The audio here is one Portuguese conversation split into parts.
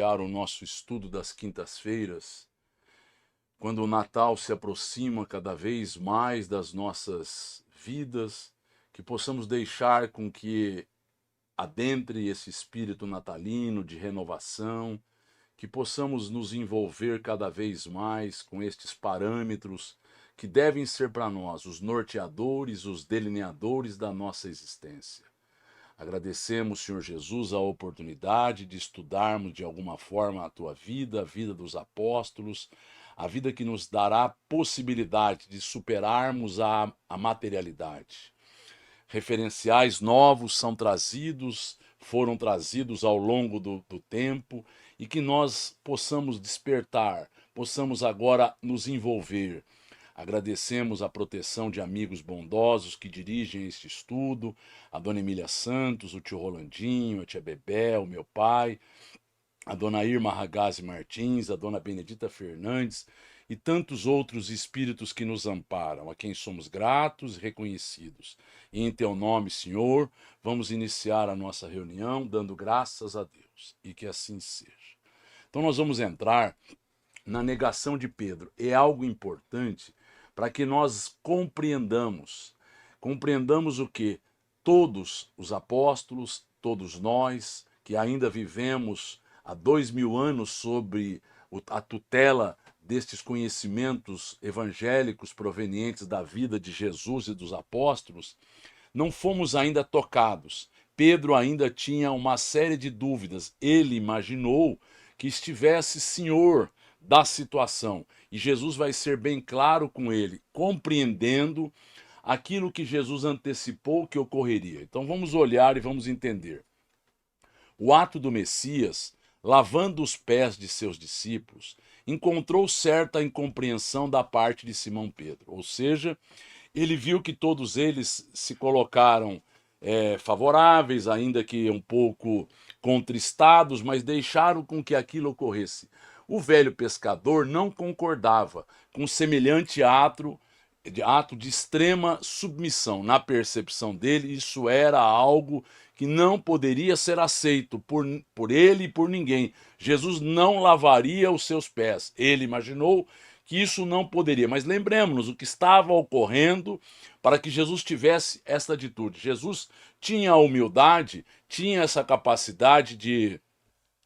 iniciar o nosso estudo das quintas-feiras, quando o Natal se aproxima cada vez mais das nossas vidas, que possamos deixar com que adentre esse espírito natalino de renovação, que possamos nos envolver cada vez mais com estes parâmetros que devem ser para nós os norteadores, os delineadores da nossa existência. Agradecemos, Senhor Jesus, a oportunidade de estudarmos de alguma forma a Tua vida, a vida dos apóstolos, a vida que nos dará possibilidade de superarmos a materialidade. Referenciais novos foram trazidos ao longo do tempo, e que nós possamos despertar, possamos agora nos envolver. Agradecemos a proteção de amigos bondosos que dirigem este estudo, a Dona Emília Santos, o tio Rolandinho, a tia Bebel, o meu pai, a Dona Irma Ragazzi Martins, a Dona Benedita Fernandes e tantos outros espíritos que nos amparam, a quem somos gratos e reconhecidos. E em Teu nome, Senhor, vamos iniciar a nossa reunião dando graças a Deus, e que assim seja. Então nós vamos entrar na negação de Pedro. É algo importante para que nós compreendamos o que? Todos os apóstolos, todos nós que ainda vivemos há 2000 anos sob a tutela destes conhecimentos evangélicos provenientes da vida de Jesus e dos apóstolos, não fomos ainda tocados. Pedro ainda tinha uma série de dúvidas. Ele imaginou que estivesse senhor da situação. E Jesus vai ser bem claro com ele, compreendendo aquilo que Jesus antecipou que ocorreria. Então vamos olhar e vamos entender. O ato do Messias, lavando os pés de seus discípulos, encontrou certa incompreensão da parte de Simão Pedro. Ou seja, ele viu que todos eles se colocaram favoráveis, ainda que um pouco contristados, mas deixaram com que aquilo ocorresse. O velho pescador não concordava com semelhante ato de extrema submissão. Na percepção dele, isso era algo que não poderia ser aceito por ele e por ninguém. Jesus não lavaria os seus pés. Ele imaginou que isso não poderia. Mas lembremos-nos o que estava ocorrendo para que Jesus tivesse essa atitude. Jesus tinha a humildade, tinha essa capacidade de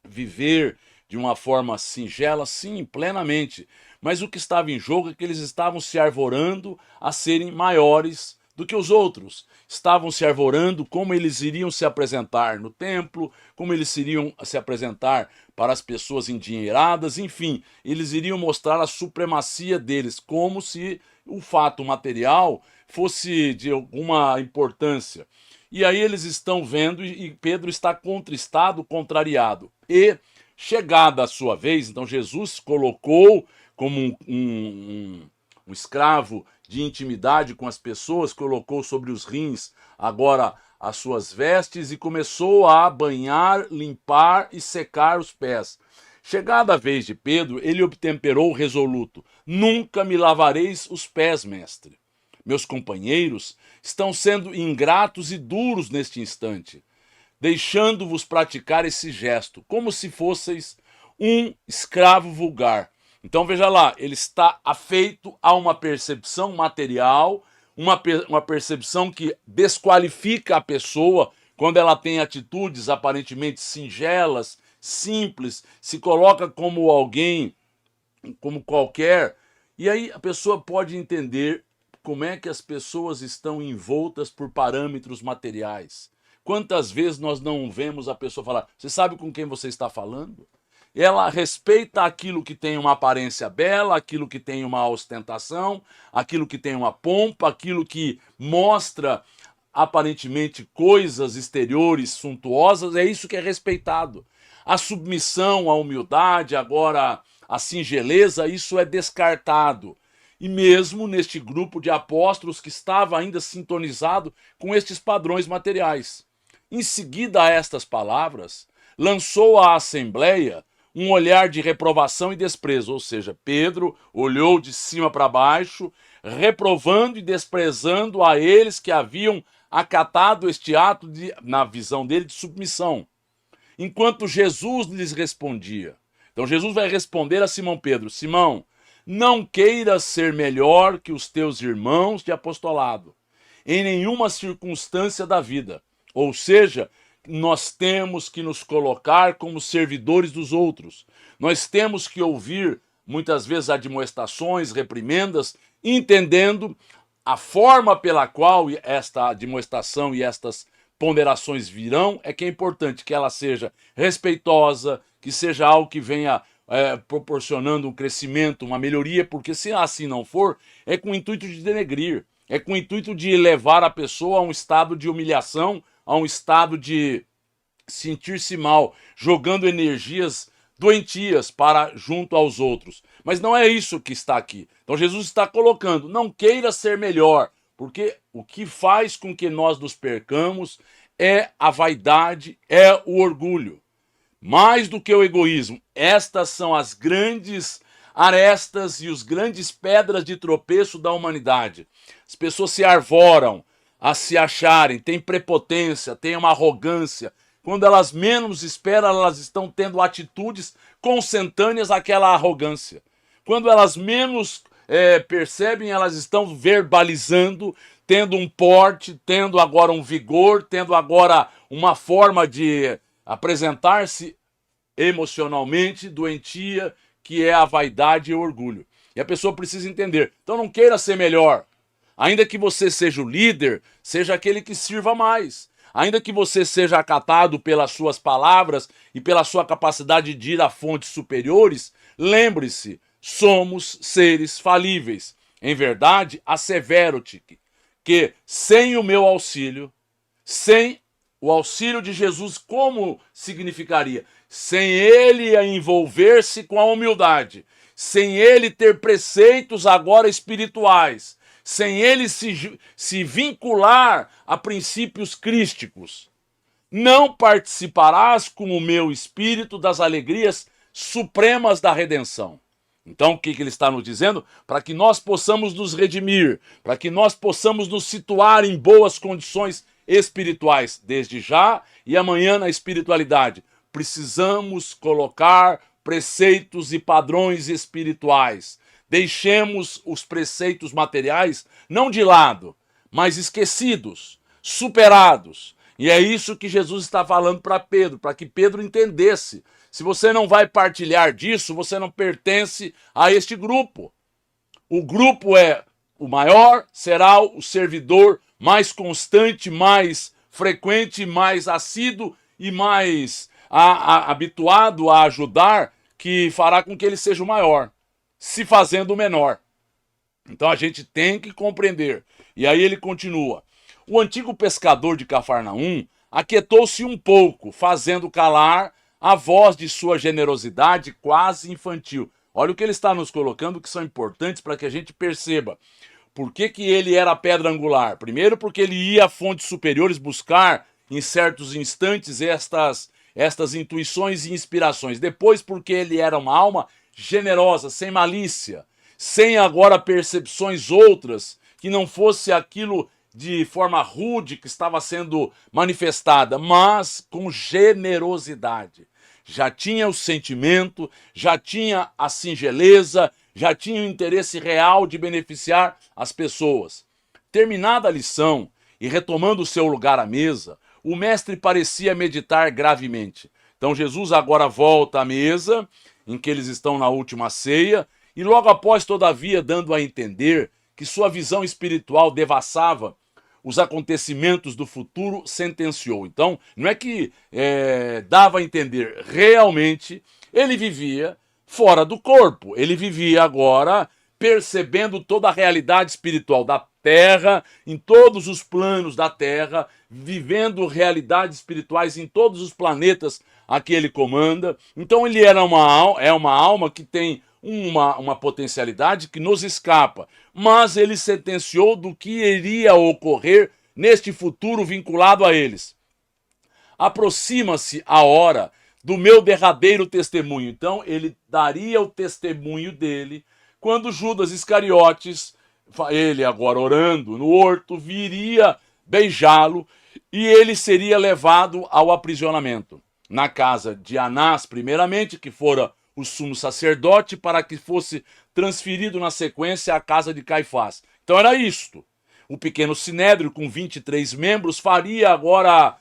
viver de uma forma singela, sim, plenamente. Mas o que estava em jogo é que eles estavam se arvorando a serem maiores do que os outros. Estavam se arvorando como eles iriam se apresentar no templo, como eles iriam se apresentar para as pessoas endinheiradas, enfim, eles iriam mostrar a supremacia deles, como se o fato material fosse de alguma importância. E aí eles estão vendo e Pedro está contristado, contrariado. E chegada a sua vez, então Jesus colocou como um escravo de intimidade com as pessoas, colocou sobre os rins agora as suas vestes e começou a banhar, limpar e secar os pés. Chegada a vez de Pedro, ele obtemperou resoluto: nunca me lavareis os pés, mestre. Meus companheiros estão sendo ingratos e duros neste instante, deixando-vos praticar esse gesto, como se fosseis um escravo vulgar. Então veja lá, ele está afeito a uma percepção material, uma percepção que desqualifica a pessoa quando ela tem atitudes aparentemente singelas, simples, se coloca como alguém, como qualquer. E aí a pessoa pode entender como é que as pessoas estão envoltas por parâmetros materiais. Quantas vezes nós não vemos a pessoa falar: você sabe com quem você está falando? Ela respeita aquilo que tem uma aparência bela, aquilo que tem uma ostentação, aquilo que tem uma pompa, aquilo que mostra aparentemente coisas exteriores suntuosas, é isso que é respeitado. A submissão, a humildade, agora a singeleza, isso é descartado. E mesmo neste grupo de apóstolos que estava ainda sintonizado com estes padrões materiais. Em seguida a estas palavras, lançou à assembleia um olhar de reprovação e desprezo, ou seja, Pedro olhou de cima para baixo, reprovando e desprezando a eles que haviam acatado este ato, na visão dele, de submissão. enquanto Jesus lhes respondia. Então Jesus vai responder a Simão Pedro: Simão, não queiras ser melhor que os teus irmãos de apostolado, em nenhuma circunstância da vida. Ou seja, nós temos que nos colocar como servidores dos outros. Nós temos que ouvir, muitas vezes, admoestações, reprimendas, entendendo a forma pela qual esta admoestação e estas ponderações virão, é que é importante que ela seja respeitosa, que seja algo que venha proporcionando um crescimento, uma melhoria, porque se assim não for, é com o intuito de denegrir, é com o intuito de levar a pessoa a um estado de humilhação, a um estado de sentir-se mal, jogando energias doentias para junto aos outros. Mas não é isso que está aqui. Então Jesus está colocando: não queira ser melhor, porque o que faz com que nós nos percamos é a vaidade, é o orgulho. Mais do que o egoísmo, estas são as grandes arestas e os grandes pedras de tropeço da humanidade. As pessoas se arvoram a se acharem, têm prepotência, têm uma arrogância. Quando elas menos esperam, elas estão tendo atitudes consentâneas àquela arrogância. Quando elas menos percebem, elas estão verbalizando, tendo um porte, tendo agora um vigor, tendo agora uma forma de apresentar-se emocionalmente doentia, que é a vaidade e o orgulho. E a pessoa precisa entender. Então não queira ser melhor. Ainda que você seja o líder, seja aquele que sirva mais. Ainda que você seja acatado pelas suas palavras e pela sua capacidade de ir a fontes superiores, lembre-se, somos seres falíveis. Em verdade, assevero-te que sem o meu auxílio, sem o auxílio de Jesus, como significaria? Sem ele envolver-se com a humildade, sem ele ter preceitos agora espirituais, sem ele se vincular a princípios crísticos, não participarás com o meu espírito das alegrias supremas da redenção. Então o que ele está nos dizendo? Para que nós possamos nos redimir, para que nós possamos nos situar em boas condições espirituais, desde já e amanhã na espiritualidade, precisamos colocar preceitos e padrões espirituais. Deixemos os preceitos materiais não de lado, mas esquecidos, superados. E é isso que Jesus está falando para Pedro, para que Pedro entendesse. Se você não vai partilhar disso, você não pertence a este grupo. O grupo é o maior, será o servidor mais constante, mais frequente, mais assíduo e mais habituado a ajudar, que fará com que ele seja o maior, se fazendo o menor. Então a gente tem que compreender. E aí ele continua: o antigo pescador de Cafarnaum aquietou-se um pouco, fazendo calar a voz de sua generosidade quase infantil. Olha o que ele está nos colocando, que são importantes para que a gente perceba. Por que ele era a pedra angular? Primeiro, porque ele ia a fontes superiores buscar, em certos instantes, estas intuições e inspirações. Depois, porque ele era uma alma generosa, sem malícia, sem agora percepções outras, que não fosse aquilo de forma rude que estava sendo manifestada, mas com generosidade. Já tinha o sentimento, já tinha a singeleza, já tinha o interesse real de beneficiar as pessoas. Terminada a lição e retomando o seu lugar à mesa, o mestre parecia meditar gravemente. Então Jesus agora volta à mesa, em que eles estão na última ceia, e logo após, todavia, dando a entender que sua visão espiritual devassava os acontecimentos do futuro, sentenciou. Então, não é que dava a entender, realmente ele vivia fora do corpo, ele vivia agora percebendo toda a realidade espiritual da Terra, em todos os planos da Terra, vivendo realidades espirituais em todos os planetas a que ele comanda. Então ele era uma alma que tem uma potencialidade que nos escapa, mas ele sentenciou do que iria ocorrer neste futuro vinculado a eles. Aproxima-se a hora do meu derradeiro testemunho. Então ele daria o testemunho dele quando Judas Iscariotes, ele agora orando no horto, viria beijá-lo e ele seria levado ao aprisionamento. na casa de Anás, primeiramente, que fora o sumo sacerdote, para que fosse transferido na sequência à casa de Caifás. Então era isto. O pequeno sinédrio, com 23 membros, faria agora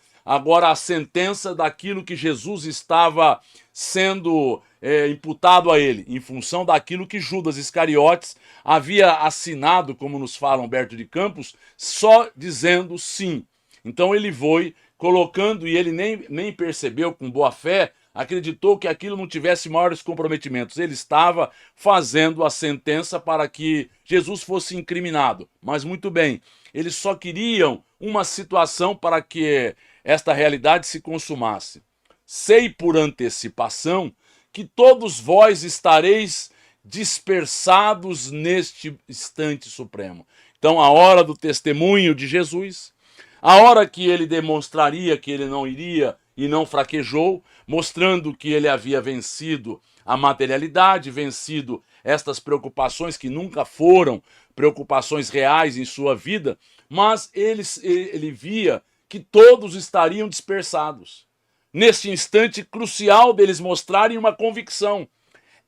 a sentença daquilo que Jesus estava sendo imputado a ele, em função daquilo que Judas Iscariotes havia assinado, como nos fala Humberto de Campos, só dizendo sim. Então ele foi colocando, e ele nem percebeu com boa fé, acreditou que aquilo não tivesse maiores comprometimentos. Ele estava fazendo a sentença para que Jesus fosse incriminado. Mas muito bem, eles só queriam uma situação para que esta realidade se consumasse. Sei por antecipação que todos vós estareis dispersados neste instante supremo. Então, a hora do testemunho de Jesus, a hora que ele demonstraria que ele não iria e não fraquejou, mostrando que ele havia vencido a materialidade, vencido estas preocupações que nunca foram preocupações reais em sua vida, mas ele via que todos estariam dispersados. Neste instante crucial deles mostrarem uma convicção.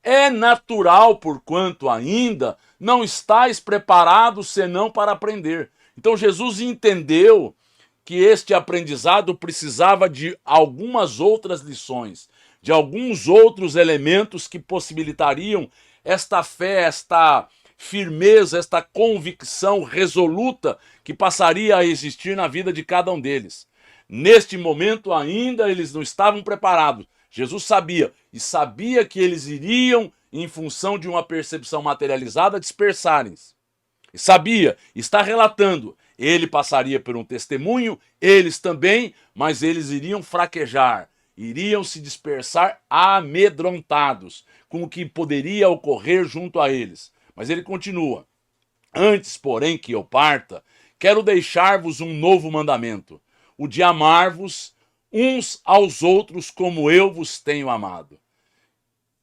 É natural, porquanto ainda não estáis preparados senão para aprender. Então Jesus entendeu que este aprendizado precisava de algumas outras lições, de alguns outros elementos que possibilitariam esta fé, esta firmeza, esta convicção resoluta que passaria a existir na vida de cada um deles. Neste momento ainda eles não estavam preparados. Jesus sabia, e sabia que eles iriam, em função de uma percepção materializada, dispersarem-se. E sabia, está relatando, ele passaria por um testemunho, eles também, mas eles iriam fraquejar, iriam se dispersar amedrontados com o que poderia ocorrer junto a eles. Mas ele continua: antes, porém, que eu parta, quero deixar-vos um novo mandamento, o de amar-vos uns aos outros como eu vos tenho amado.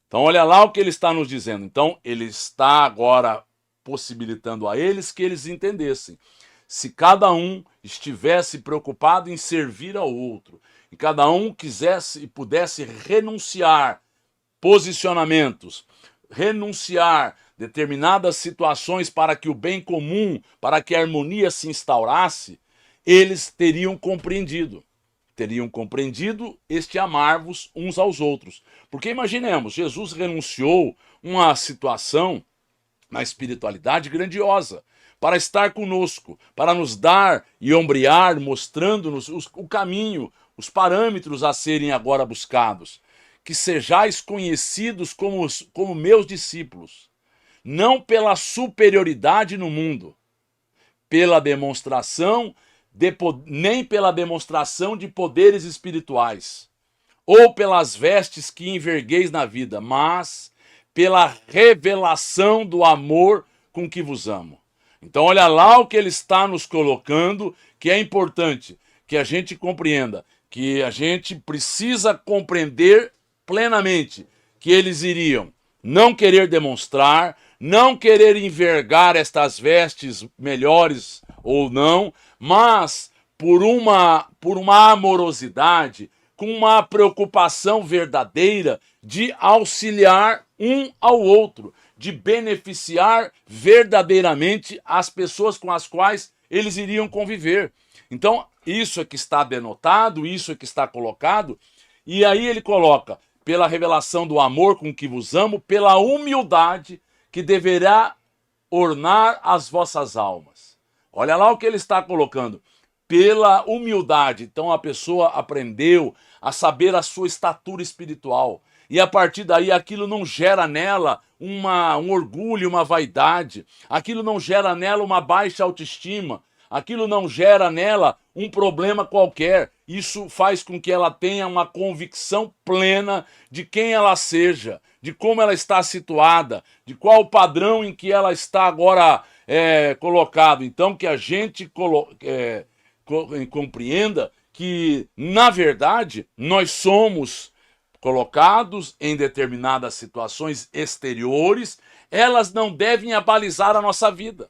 Então olha lá o que ele está nos dizendo. Então ele está agora possibilitando a eles que eles entendessem. Se cada um estivesse preocupado em servir ao outro, e cada um quisesse e pudesse renunciar posicionamentos, renunciar determinadas situações para que o bem comum, para que a harmonia se instaurasse, eles teriam compreendido este amar-vos uns aos outros. Porque imaginemos, Jesus renunciou uma situação na espiritualidade grandiosa, para estar conosco, para nos dar e ombrear, mostrando-nos o caminho, os parâmetros a serem agora buscados. Que sejais conhecidos como meus discípulos, não pela superioridade no mundo, pela demonstração nem pela demonstração de poderes espirituais, ou pelas vestes que envergueis na vida, mas pela revelação do amor com que vos amo. Então olha lá o que ele está nos colocando, que é importante que a gente compreenda, que a gente precisa compreender plenamente que eles iriam não querer demonstrar, não querer envergar estas vestes melhores ou não, mas por uma amorosidade, com uma preocupação verdadeira de auxiliar um ao outro, de beneficiar verdadeiramente as pessoas com as quais eles iriam conviver. Então, isso é que está denotado, isso é que está colocado, e aí ele coloca, pela revelação do amor com que vos amo, pela humildade que deverá ornar as vossas almas. Olha lá o que ele está colocando. Pela humildade. Então a pessoa aprendeu a saber a sua estatura espiritual. E a partir daí aquilo não gera nela um orgulho, uma vaidade. Aquilo não gera nela uma baixa autoestima. Aquilo não gera nela um problema qualquer. Isso faz com que ela tenha uma convicção plena de quem ela seja, de como ela está situada, de qual o padrão em que ela está agora colocado. Então que a gente compreenda que, na verdade, nós somos colocados em determinadas situações exteriores, elas não devem abalizar a nossa vida.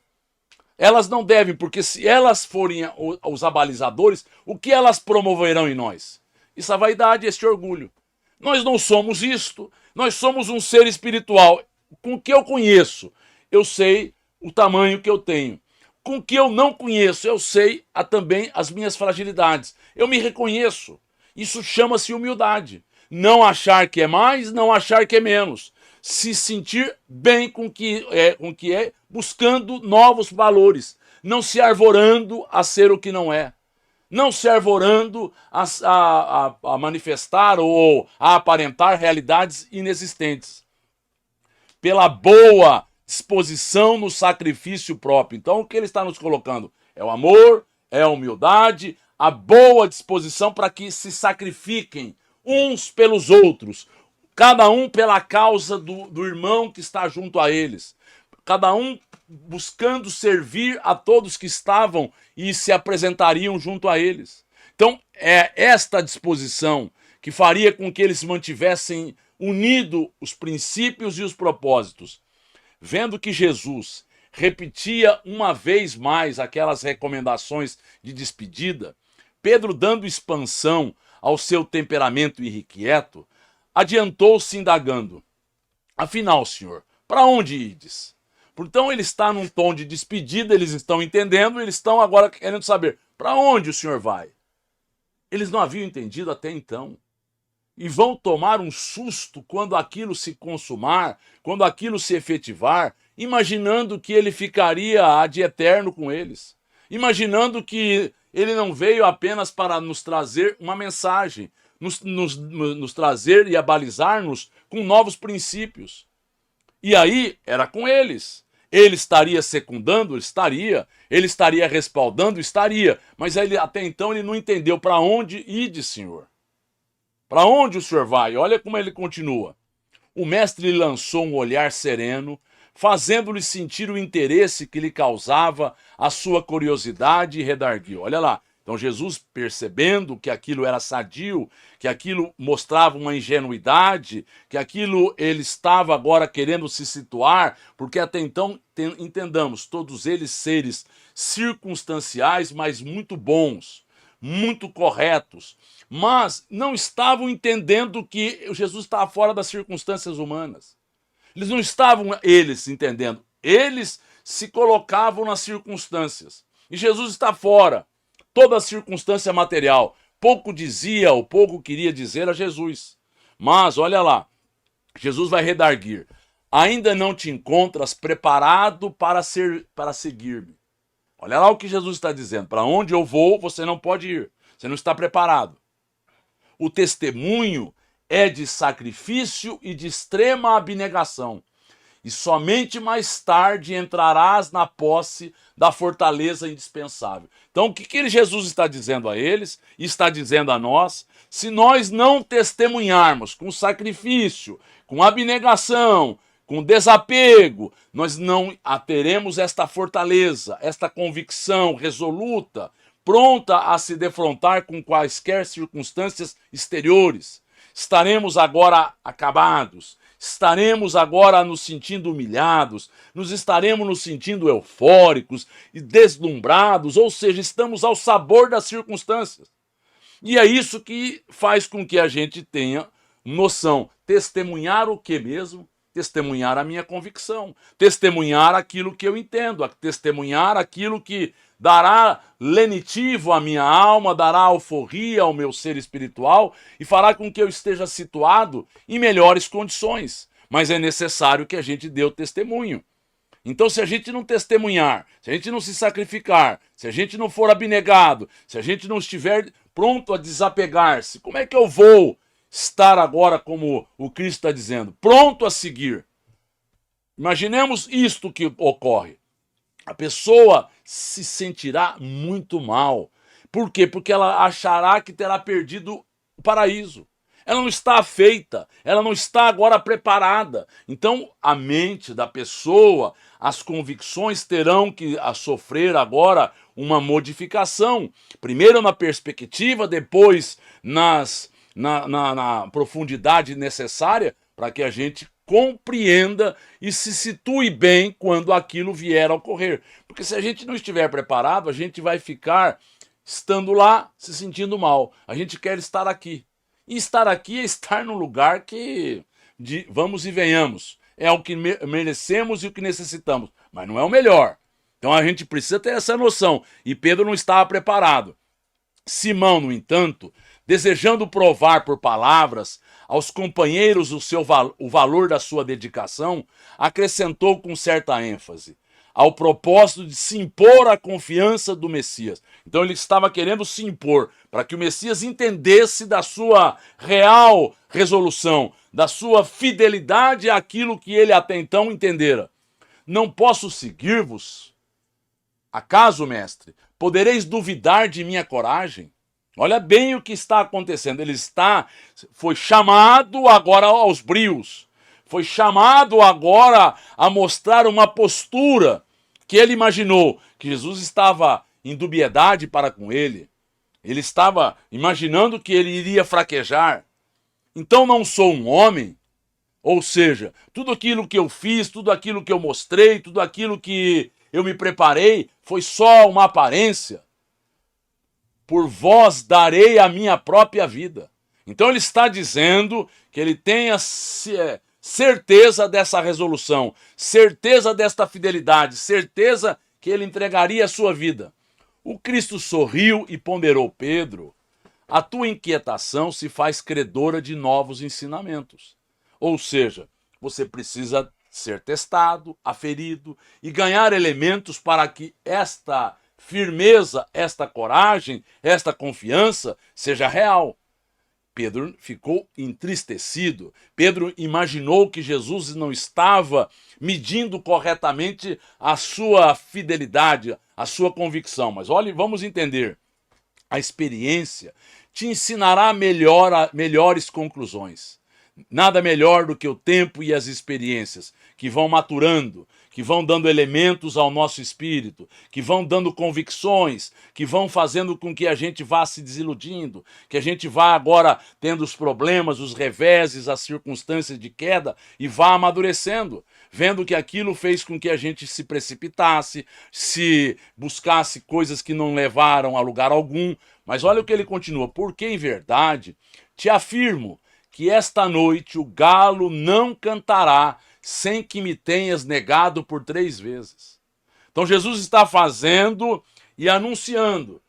Elas não devem, porque se elas forem os abalizadores, o que elas promoverão em nós? Isso é vaidade, este orgulho. Nós não somos isto, nós somos um ser espiritual. Com o que eu conheço, eu sei o tamanho que eu tenho. Com o que eu não conheço, eu sei também as minhas fragilidades. Eu me reconheço. Isso chama-se humildade. Não achar que é mais, não achar que é menos. Se sentir bem com o que é, buscando novos valores. Não se arvorando a ser o que não é. Não se arvorando a manifestar ou a aparentar realidades inexistentes. Pela boa disposição no sacrifício próprio. Então, o que ele está nos colocando? É o amor, é a humildade, a boa disposição para que se sacrifiquem uns pelos outros, cada um pela causa do irmão que está junto a eles, cada um buscando servir a todos que estavam e se apresentariam junto a eles. Então, é esta disposição que faria com que eles mantivessem unidos os princípios e os propósitos. Vendo que Jesus repetia uma vez mais aquelas recomendações de despedida, Pedro, dando expansão ao seu temperamento irrequieto, adiantou-se indagando: afinal, senhor, para onde ides? Então ele está num tom de despedida, eles estão entendendo, eles estão agora querendo saber: para onde o senhor vai? Eles não haviam entendido até então. E vão tomar um susto quando aquilo se consumar, quando aquilo se efetivar, imaginando que ele ficaria ad eterno com eles. Imaginando que ele não veio apenas para nos trazer uma mensagem, nos trazer e abalizar-nos com novos princípios. E aí era com eles. Ele estaria secundando? Estaria. Ele estaria respaldando? Estaria. Mas ele, até então ele não entendeu para onde ide, Senhor. Para onde o senhor vai? Olha como ele continua. O mestre lhe lançou um olhar sereno, fazendo-lhe sentir o interesse que lhe causava a sua curiosidade, e redarguiu. Olha lá. Então Jesus, percebendo que aquilo era sadio, que aquilo mostrava uma ingenuidade, que aquilo ele estava agora querendo se situar, porque até então, entendamos, todos eles seres circunstanciais, mas muito bons, muito corretos, mas não estavam entendendo que Jesus estava fora das circunstâncias humanas. Eles não estavam entendendo. Eles se colocavam nas circunstâncias. E Jesus está fora. Toda a circunstância material. Pouco dizia ou pouco queria dizer a Jesus. Mas, olha lá, Jesus vai redarguir. Ainda não te encontras preparado para seguir-me. Olha lá o que Jesus está dizendo. Para onde eu vou, você não pode ir. Você não está preparado. O testemunho é de sacrifício e de extrema abnegação. E somente mais tarde entrarás na posse da fortaleza indispensável. Então, o que Jesus está dizendo a eles e está dizendo a nós? Se nós não testemunharmos com sacrifício, com abnegação, com desapego, nós não teremos esta fortaleza, esta convicção resoluta, pronta a se defrontar com quaisquer circunstâncias exteriores. Estaremos agora acabados, estaremos agora nos sentindo humilhados, estaremos nos sentindo eufóricos e deslumbrados, ou seja, estamos ao sabor das circunstâncias. E é isso que faz com que a gente tenha noção. Testemunhar o que mesmo? Testemunhar a minha convicção, testemunhar aquilo que eu entendo, testemunhar aquilo que dará lenitivo à minha alma, dará alforria ao meu ser espiritual e fará com que eu esteja situado em melhores condições. Mas é necessário que a gente dê o testemunho. Então, se a gente não testemunhar, se a gente não se sacrificar, se a gente não for abnegado, se a gente não estiver pronto a desapegar-se, como é que eu vou estar agora, como o Cristo está dizendo, pronto a seguir? Imaginemos isto que ocorre. A pessoa se sentirá muito mal. Por quê? Porque ela achará que terá perdido o paraíso. Ela não está feita, ela não está agora preparada. Então, a mente da pessoa, as convicções terão que sofrer agora uma modificação. Primeiro na perspectiva, depois na profundidade necessária para que a gente compreenda e se situe bem quando aquilo vier a ocorrer. Porque se a gente não estiver preparado, a gente vai ficar estando lá se sentindo mal. A gente quer estar aqui. E estar aqui é estar num lugar que, vamos e venhamos, é o que merecemos e o que necessitamos, mas não é o melhor. Então a gente precisa ter essa noção, e Pedro não estava preparado. Simão, no entanto, desejando provar por palavras aos companheiros o valor da sua dedicação, acrescentou com certa ênfase, ao propósito de se impor à confiança do Messias. Então ele estava querendo se impor, para que o Messias entendesse da sua real resolução, da sua fidelidade àquilo que ele até então entendera. Não posso seguir-vos? Acaso, mestre, podereis duvidar de minha coragem? Olha bem o que está acontecendo. Ele foi chamado agora aos brios. Foi chamado agora a mostrar uma postura que ele imaginou que Jesus estava em dubiedade para com ele. Ele estava imaginando que ele iria fraquejar. Então não sou um homem? Ou seja, tudo aquilo que eu fiz, tudo aquilo que eu mostrei, tudo aquilo que eu me preparei, foi só uma aparência. Por vós darei a minha própria vida. Então ele está dizendo que ele tem a certeza dessa resolução, certeza desta fidelidade, certeza que ele entregaria a sua vida. O Cristo sorriu e ponderou: Pedro, a tua inquietação se faz credora de novos ensinamentos. Ou seja, você precisa ser testado, aferido e ganhar elementos para que esta firmeza, esta coragem, esta confiança seja real. Pedro ficou entristecido. Pedro imaginou que Jesus não estava medindo corretamente a sua fidelidade, a sua convicção. Mas olha, vamos entender. A experiência te ensinará melhores conclusões. Nada melhor do que o tempo e as experiências que vão maturando, que vão dando elementos ao nosso espírito, que vão dando convicções, que vão fazendo com que a gente vá se desiludindo, que a gente vá agora tendo os problemas, os reveses, as circunstâncias de queda e vá amadurecendo, vendo que aquilo fez com que a gente se precipitasse, se buscasse coisas que não levaram a lugar algum. Mas olha o que ele continua: porque em verdade te afirmo que esta noite o galo não cantará sem que me tenhas negado por 3 vezes. Então Jesus está fazendo e anunciando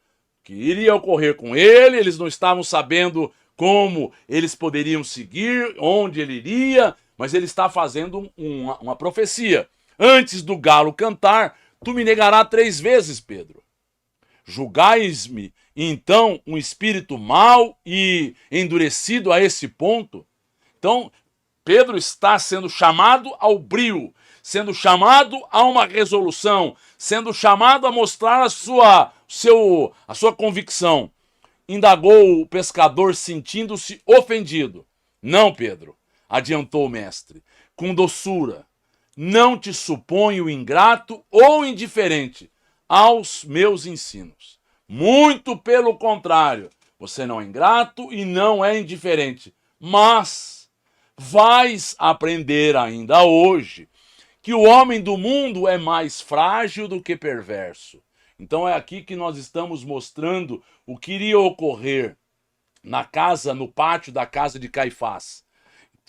que iria ocorrer com ele. Eles não estavam sabendo como eles poderiam seguir, onde ele iria, mas ele está fazendo uma profecia. Antes do galo cantar, tu me negarás 3 vezes, Pedro. Julgais-me então um espírito mau e endurecido a esse ponto? Então, Pedro está sendo chamado ao brio, sendo chamado a uma resolução, sendo chamado a mostrar a sua convicção. Indagou o pescador, sentindo-se ofendido. Não, Pedro, adiantou o mestre, com doçura. Não te suponho ingrato ou indiferente aos meus ensinos. Muito pelo contrário, você não é ingrato e não é indiferente, mas vais aprender ainda hoje que o homem do mundo é mais frágil do que perverso. Então é aqui que nós estamos mostrando o que iria ocorrer no pátio da casa de Caifás,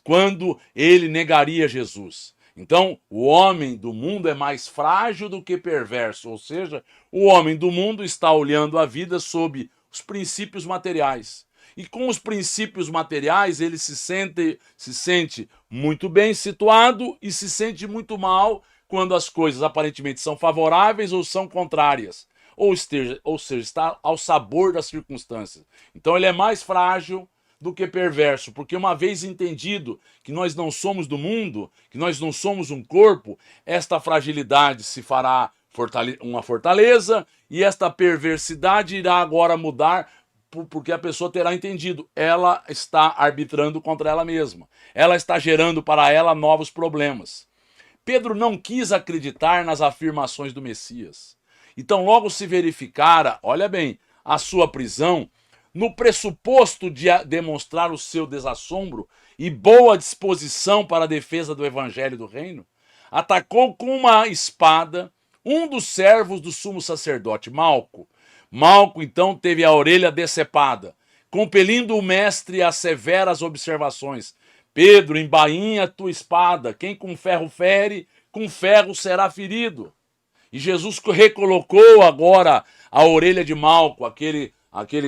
quando ele negaria Jesus. Então, o homem do mundo é mais frágil do que perverso, ou seja, o homem do mundo está olhando a vida sob os princípios materiais. E com os princípios materiais, ele se sente muito bem situado e se sente muito mal quando as coisas aparentemente são favoráveis ou são contrárias. Ou seja, está ao sabor das circunstâncias. Então, ele é mais frágil do que perverso, porque uma vez entendido que nós não somos do mundo, que nós não somos um corpo, esta fragilidade se fará uma fortaleza e esta perversidade irá agora mudar, porque a pessoa terá entendido, ela está arbitrando contra ela mesma, ela está gerando para ela novos problemas. Pedro não quis acreditar nas afirmações do Messias. Então logo se verificara, olha bem, a sua prisão, no pressuposto de demonstrar o seu desassombro e boa disposição para a defesa do evangelho do reino, atacou com uma espada um dos servos do sumo sacerdote, Malco. Malco, então, teve a orelha decepada, compelindo o mestre a severas observações. Pedro, embainha tua espada, quem com ferro fere, com ferro será ferido. E Jesus recolocou agora a orelha de Malco, aquele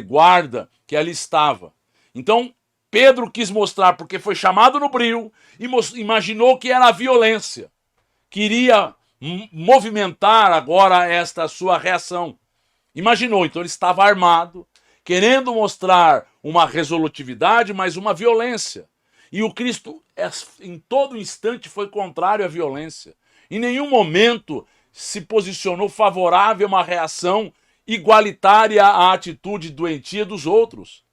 guarda que ali estava. Então, Pedro quis mostrar, porque foi chamado no bril, e imaginou que era a violência. Queria movimentar agora esta sua reação. Imaginou, então ele estava armado, querendo mostrar uma resolutividade, mas uma violência. E o Cristo, em todo instante, foi contrário à violência. Em nenhum momento se posicionou favorável a uma reação igualitária à atitude doentia dos outros.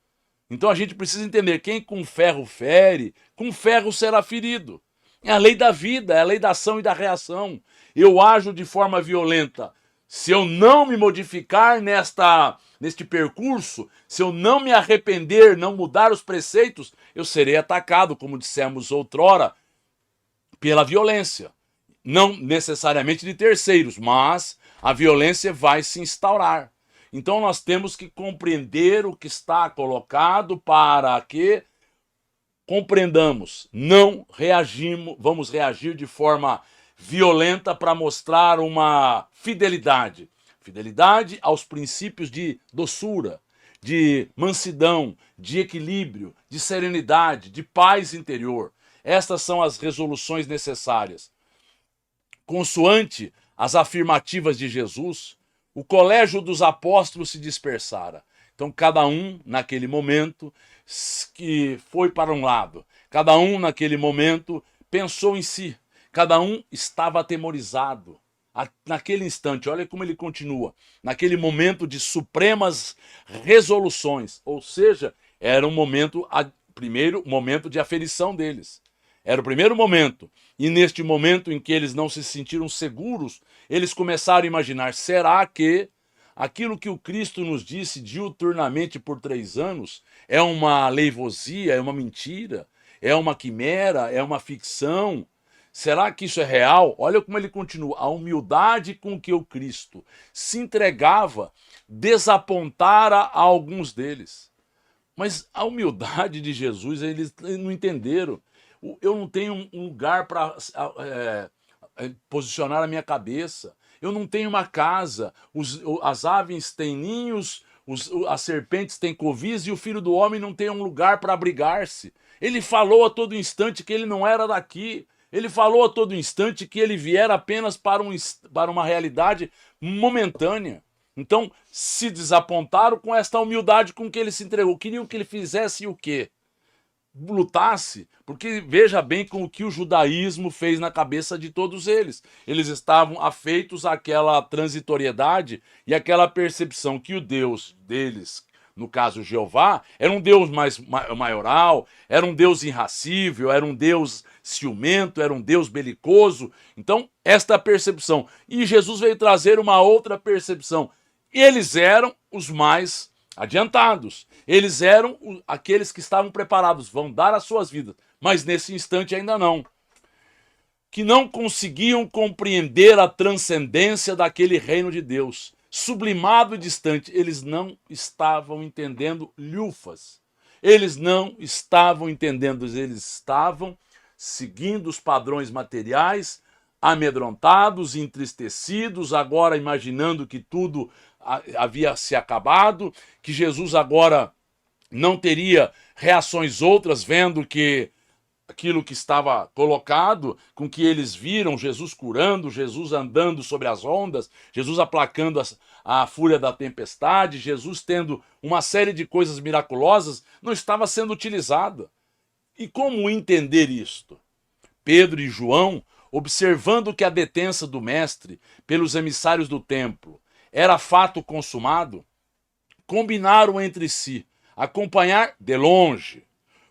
Então a gente precisa entender, quem com ferro fere, com ferro será ferido. É a lei da vida, é a lei da ação e da reação. Eu ajo de forma violenta. Se eu não me modificar neste percurso, se eu não me arrepender, não mudar os preceitos, eu serei atacado, como dissemos outrora, pela violência. Não necessariamente de terceiros, mas a violência vai se instaurar. Então nós temos que compreender o que está colocado para que compreendamos, não reagimos, vamos reagir de forma violenta para mostrar uma fidelidade. Fidelidade aos princípios de doçura, de mansidão, de equilíbrio, de serenidade, de paz interior. Estas são as resoluções necessárias. Consoante as afirmativas de Jesus, o colégio dos apóstolos se dispersara. Então, cada um, naquele momento, que foi para um lado. Cada um, naquele momento, pensou em si. Cada um estava atemorizado. Naquele instante, olha como ele continua. Naquele momento de supremas resoluções. Ou seja, era um momento, primeiro momento de aferição deles. Era o primeiro momento. E neste momento em que eles não se sentiram seguros, eles começaram a imaginar, será que aquilo que o Cristo nos disse diuturnamente por 3 anos é uma aleivosia, é uma mentira, é uma quimera, é uma ficção? Será que isso é real? Olha como ele continua. A humildade com que o Cristo se entregava desapontara a alguns deles. Mas a humildade de Jesus, eles não entenderam. Eu não tenho um lugar para posicionar a minha cabeça. Eu não tenho uma casa. As aves têm ninhos, as serpentes têm covis e o Filho do Homem não tem um lugar para abrigar-se. Ele falou a todo instante que ele não era daqui. Ele falou a todo instante que ele viera apenas para uma realidade momentânea. Então, se desapontaram com esta humildade com que ele se entregou. Queriam que ele fizesse o quê? Lutasse, porque veja bem com o que o judaísmo fez na cabeça de todos eles. Eles estavam afeitos àquela transitoriedade e àquela percepção que o Deus deles, no caso Jeová, era um Deus mais maioral, era um Deus irracível, era um Deus ciumento, era um Deus belicoso. Então, esta percepção. E Jesus veio trazer uma outra percepção. Eles eram os mais adiantados. Eles eram aqueles que estavam preparados, vão dar as suas vidas, mas nesse instante ainda não. Que não conseguiam compreender a transcendência daquele reino de Deus. Sublimado e distante, eles não estavam entendendo lhufas. Eles não estavam entendendo, eles estavam seguindo os padrões materiais, amedrontados, entristecidos, agora imaginando que tudo havia se acabado, que Jesus agora não teria reações outras, vendo que aquilo que estava colocado, com que eles viram, Jesus curando, Jesus andando sobre as ondas, Jesus aplacando a fúria da tempestade, Jesus tendo uma série de coisas miraculosas, não estava sendo utilizada. E como entender isto? Pedro e João, observando que a detença do mestre pelos emissários do templo era fato consumado, combinaram entre si acompanhar de longe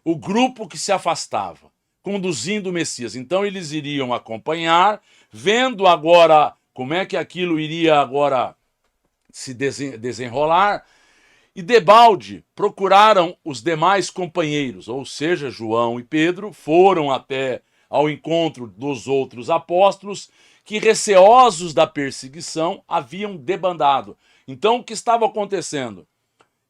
o grupo que se afastava, conduzindo o Messias. Então eles iriam acompanhar, vendo agora como é que aquilo iria agora se desenrolar, e debalde procuraram os demais companheiros, ou seja, João e Pedro, foram até ao encontro dos outros apóstolos, que receosos da perseguição haviam debandado. Então o que estava acontecendo?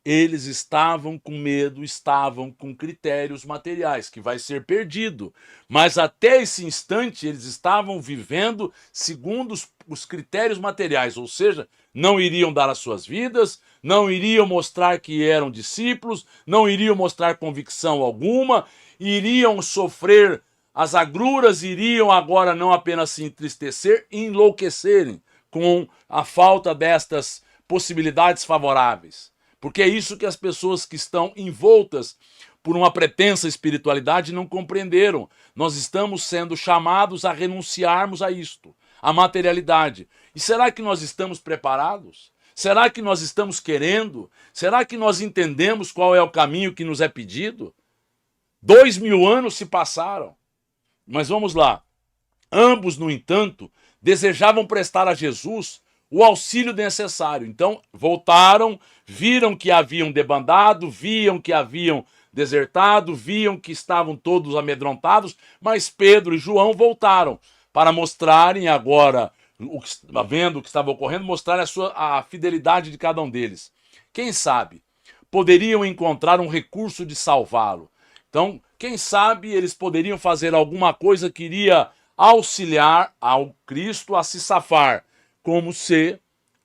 eles estavam com medo, estavam com critérios materiais, que vai ser perdido. Mas até esse instante eles estavam vivendo segundo os critérios materiais, ou seja, não iriam dar as suas vidas, não iriam mostrar que eram discípulos, não iriam mostrar convicção alguma, iriam sofrer as agruras, iriam agora não apenas se entristecer e enlouquecerem com a falta destas possibilidades favoráveis. Porque é isso que as pessoas que estão envoltas por uma pretensa espiritualidade não compreenderam. Nós estamos sendo chamados a renunciarmos a isto, a materialidade. E será que nós estamos preparados? Será que nós estamos querendo? Será que nós entendemos qual é o caminho que nos é pedido? 2000 anos se passaram. Mas vamos lá. Ambos, no entanto, desejavam prestar a Jesus o auxílio necessário. Então, voltaram, viram que haviam debandado, viam que haviam desertado, viam que estavam todos amedrontados, mas Pedro e João voltaram para mostrarem agora, vendo o que estava ocorrendo, mostrarem a fidelidade de cada um deles. Quem sabe poderiam encontrar um recurso de salvá-lo. Então, quem sabe eles poderiam fazer alguma coisa que iria auxiliar ao Cristo a se safar, como se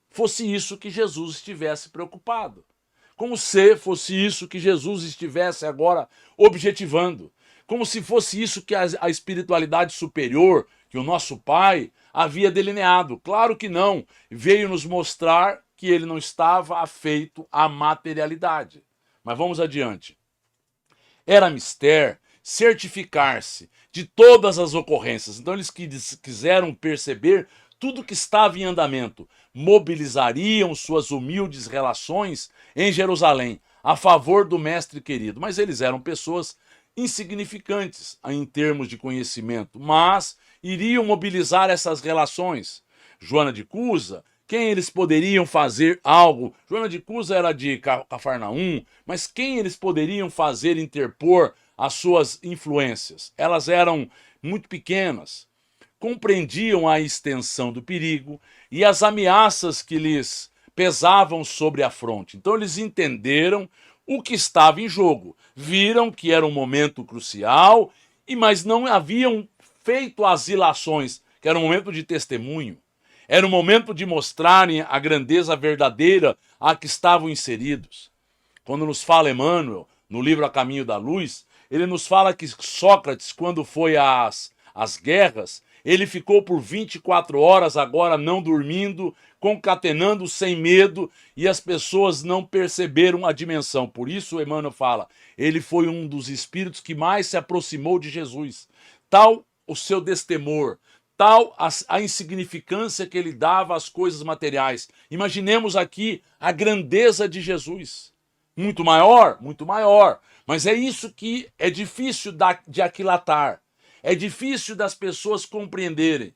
fosse isso que Jesus estivesse preocupado. Como se fosse isso que Jesus estivesse agora objetivando. Como se fosse isso que a espiritualidade superior, que o nosso Pai havia delineado. Claro que não. Veio nos mostrar que ele não estava afeito à materialidade. Mas vamos adiante. Era mister certificar-se de todas as ocorrências. Então eles quiseram perceber tudo que estava em andamento. Mobilizariam suas humildes relações em Jerusalém a favor do mestre querido. Mas eles eram pessoas insignificantes em termos de conhecimento, mas iriam mobilizar essas relações. Joana de Cusa, quem eles poderiam fazer algo? Joana de Cusa era de Cafarnaum, mas quem eles poderiam fazer interpor as suas influências? Elas eram muito pequenas. Compreendiam a extensão do perigo e as ameaças que lhes pesavam sobre a fronte. Então eles entenderam o que estava em jogo. Viram que era um momento crucial, mas não haviam feito as ilações, que era um momento de testemunho. Era um momento de mostrarem a grandeza verdadeira a que estavam inseridos. Quando nos fala Emmanuel, no livro A Caminho da Luz, ele nos fala que Sócrates, quando foi às guerras, ele ficou por 24 horas agora não dormindo, concatenando sem medo, e as pessoas não perceberam a dimensão. Por isso, Emmanuel fala, ele foi um dos espíritos que mais se aproximou de Jesus. Tal o seu destemor, tal a insignificância que ele dava às coisas materiais. Imaginemos aqui a grandeza de Jesus. Muito maior, mas é isso que é difícil de aquilatar. É difícil das pessoas compreenderem.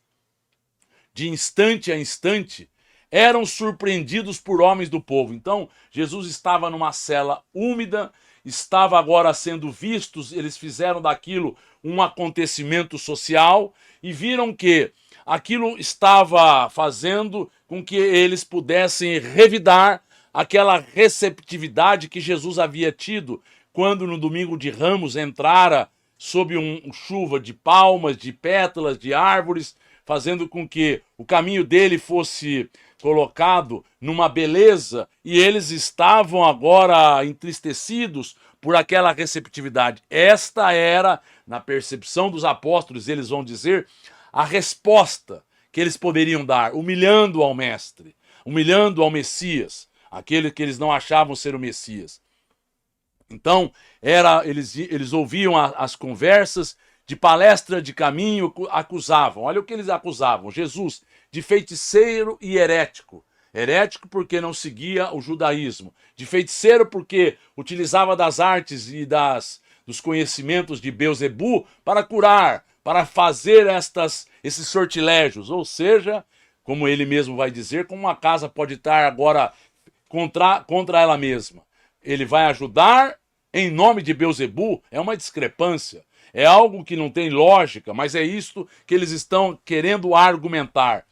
De instante a instante, eram surpreendidos por homens do povo. Então, Jesus estava numa cela úmida, estava agora sendo vistos, eles fizeram daquilo um acontecimento social e viram que aquilo estava fazendo com que eles pudessem revidar aquela receptividade que Jesus havia tido quando no domingo de Ramos entrara sob chuva de palmas, de pétalas, de árvores, fazendo com que o caminho dele fosse colocado numa beleza, e eles estavam agora entristecidos por aquela receptividade. Esta era, na percepção dos apóstolos, eles vão dizer, a resposta que eles poderiam dar, humilhando ao mestre, humilhando ao Messias, aquele que eles não achavam ser o Messias. Então, eles ouviam as conversas, de palestra de caminho, acusavam. Olha o que eles acusavam. Jesus de feiticeiro e herético. Herético porque não seguia o judaísmo. De feiticeiro porque utilizava das artes e dos conhecimentos de Beelzebu para curar, para fazer esses sortilégios. Ou seja, como ele mesmo vai dizer, como uma casa pode estar agora contra ela mesma. Ele vai ajudar em nome de Beelzebu, é uma discrepância. É algo que não tem lógica, mas é isto que eles estão querendo argumentar.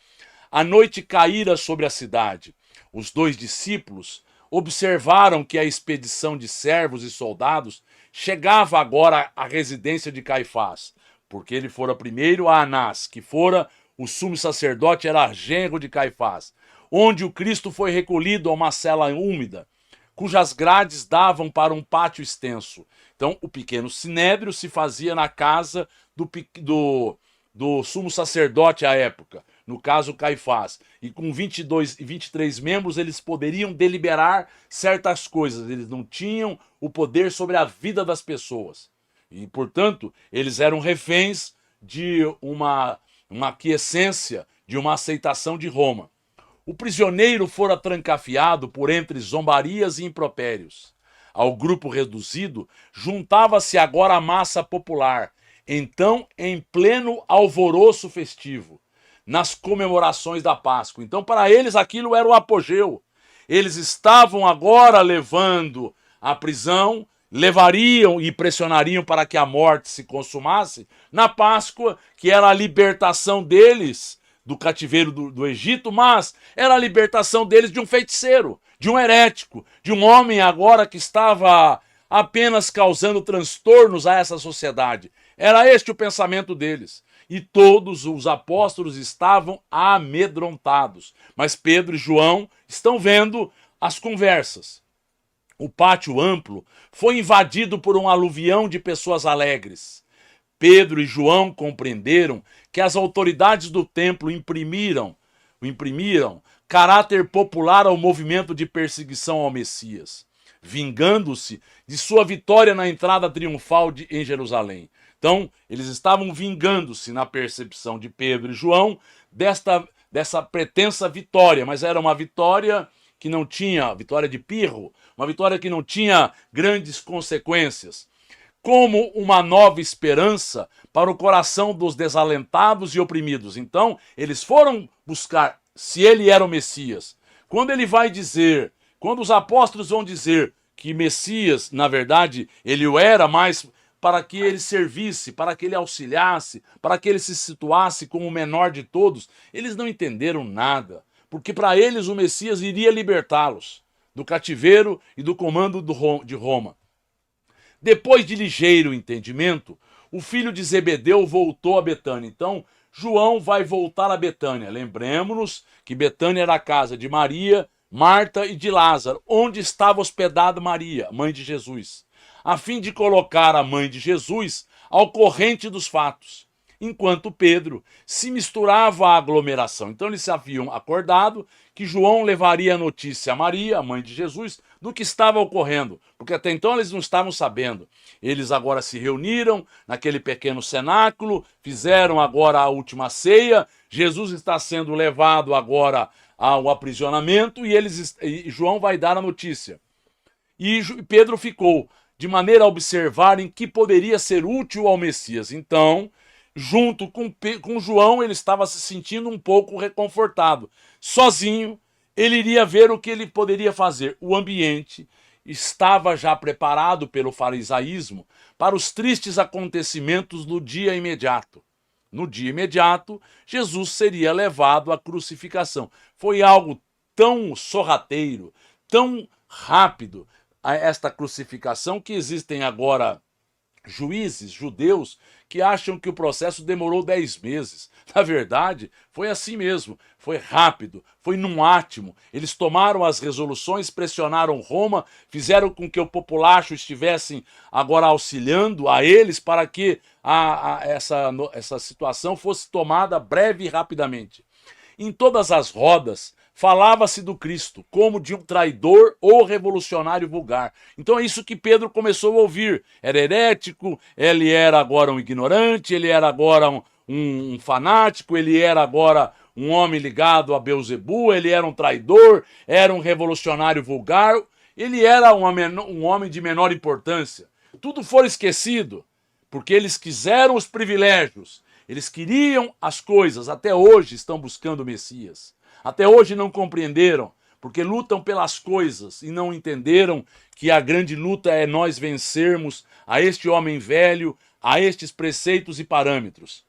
A noite caíra sobre a cidade. Os dois discípulos observaram que a expedição de servos e soldados chegava agora à residência de Caifás, porque ele fora primeiro a Anás, que fora o sumo sacerdote, era genro de Caifás, onde o Cristo foi recolhido a uma cela úmida, cujas grades davam para um pátio extenso. Então, o pequeno sinédrio se fazia na casa do sumo sacerdote à época, no caso Caifás, e com 22 e 23 membros eles poderiam deliberar certas coisas, eles não tinham o poder sobre a vida das pessoas. E, portanto, eles eram reféns de uma aquiescência, de uma aceitação de Roma. O prisioneiro fora trancafiado por entre zombarias e impropérios. Ao grupo reduzido juntava-se agora a massa popular, então em pleno alvoroço festivo, nas comemorações da Páscoa. Então, para eles, aquilo era o apogeu. Eles estavam agora levando à prisão, levariam e pressionariam para que a morte se consumasse na Páscoa, que era a libertação deles do cativeiro do Egito, mas era a libertação deles de um feiticeiro, de um herético, de um homem agora que estava apenas causando transtornos a essa sociedade. Era este o pensamento deles. E todos os apóstolos estavam amedrontados. Mas Pedro e João estão vendo as conversas. O pátio amplo foi invadido por um aluvião de pessoas alegres. Pedro e João compreenderam que as autoridades do templo imprimiram caráter popular ao movimento de perseguição ao Messias, vingando-se de sua vitória na entrada triunfal em Jerusalém. Então, eles estavam vingando-se na percepção de Pedro e João dessa pretensa vitória, mas era uma vitória que não tinha, vitória de pirro, uma vitória que não tinha grandes consequências, como uma nova esperança para o coração dos desalentados e oprimidos. Então, eles foram buscar se ele era o Messias. Quando ele vai dizer, quando os apóstolos vão dizer que Messias, na verdade, ele o era, mas para que ele servisse, para que ele auxiliasse, para que ele se situasse como o menor de todos, eles não entenderam nada, porque para eles o Messias iria libertá-los do cativeiro e do comando de Roma. Depois de ligeiro entendimento, o filho de Zebedeu voltou a Betânia. Então, João vai voltar a Betânia. Lembremos-nos que Betânia era a casa de Maria, Marta e de Lázaro, onde estava hospedada Maria, mãe de Jesus, a fim de colocar a mãe de Jesus ao corrente dos fatos, enquanto Pedro se misturava à aglomeração. Então eles se haviam acordado que João levaria a notícia a Maria, a mãe de Jesus, do que estava ocorrendo, porque até então eles não estavam sabendo. Eles agora se reuniram naquele pequeno cenáculo, fizeram agora a última ceia, Jesus está sendo levado agora ao aprisionamento e João vai dar a notícia. E Pedro ficou de maneira a observar em que poderia ser útil ao Messias. Então, junto com João, ele estava se sentindo um pouco reconfortado. Sozinho, ele iria ver o que ele poderia fazer. O ambiente estava já preparado pelo farisaísmo para os tristes acontecimentos no dia imediato. No dia imediato, Jesus seria levado à crucificação. Foi algo tão sorrateiro, tão rápido, esta crucificação, que existem agora juízes judeus que acham que o processo demorou 10 meses. Na verdade, foi assim mesmo, foi rápido, foi num átimo. Eles tomaram as resoluções, pressionaram Roma, fizeram com que o populacho estivessem agora auxiliando a eles para que essa situação fosse tomada breve e rapidamente. Em todas as rodas, falava-se do Cristo como de um traidor ou revolucionário vulgar. Então é isso que Pedro começou a ouvir. Era herético, ele era agora um ignorante, ele era agora um fanático, ele era agora um homem ligado a Beelzebu, ele era um traidor, era um revolucionário vulgar, ele era um homem de menor importância. Tudo foi esquecido, porque eles quiseram os privilégios, eles queriam as coisas, até hoje estão buscando o Messias. Até hoje não compreenderam, porque lutam pelas coisas e não entenderam que a grande luta é nós vencermos a este homem velho, a estes preceitos e parâmetros.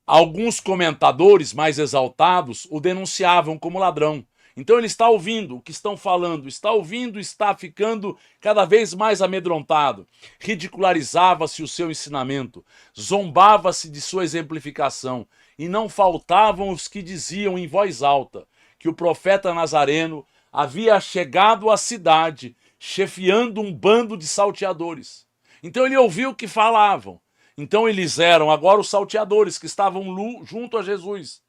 Alguns comentadores mais exaltados o denunciavam como ladrão. Então ele está ouvindo o que estão falando, está ouvindo, está ficando cada vez mais amedrontado. Ridicularizava-se o seu ensinamento, zombava-se de sua exemplificação, e não faltavam os que diziam em voz alta que o profeta Nazareno havia chegado à cidade, chefiando um bando de salteadores. Então ele ouviu o que falavam. Então eles eram agora os salteadores que estavam junto a Jesus.